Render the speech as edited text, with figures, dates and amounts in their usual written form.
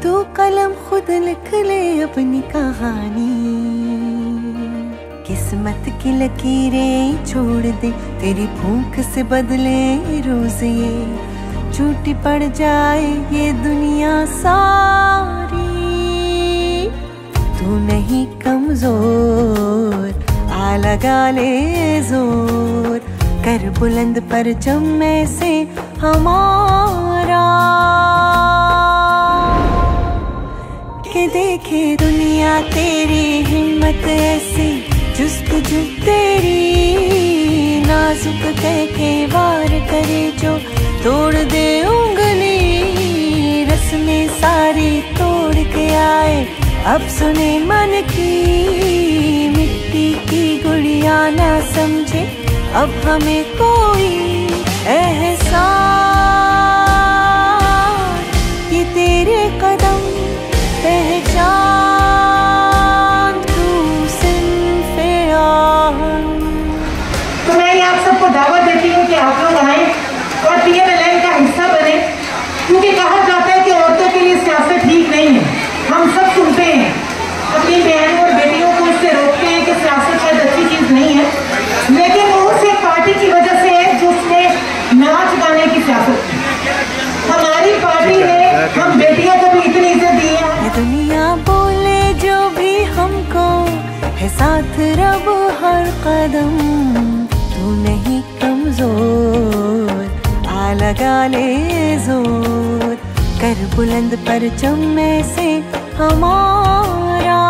तू कलम खुद लिख ले अपनी कहानी, किस्मत की लकीरें छोड़ दे, तेरी भूख से बदले रोज ये, झूठी पड़ जाए ये दुनिया सारी। तू नहीं कमजोर, आ लगा ले जोर, कर बुलंद परचम में से हमारा, के देखे दुनिया तेरी हिम्मत ऐसी, जुस्तजू तेरी नाजुक कह के वार करे जो, तोड़ दे उंगली रस्में सारी तोड़ के आए, अब सुने मन की मिट्टी की गुड़िया ना समझे अब हमें कोई एहसास, ये तेरे कदम पहचान तू सिर्फ आहन। तो मैं आप सबको दावत देती हूँ कि आप लोग आए और PMLN का हिस्सा बने, क्योंकि कहा जाता है कि औरतों के लिए सियासत ठीक नहीं है। हम सब सुनते हैं, अपनी बहनों और बेटियों को इससे रोकते हैं कि सियासत शायद अच्छी चीज नहीं है, लेकिन वो उस एक पार्टी की वजह से है जिसने नाच गाने की सियासत की। हमारी पार्टी ने हम बेटियों को भी इतनी इज्जत दी है। दुनिया बोले जो भी हमको है साथ रब हर कदम, तू नहीं कमजोर, आ लगा ले जोर, कर बुलंद परचम में से हमारा।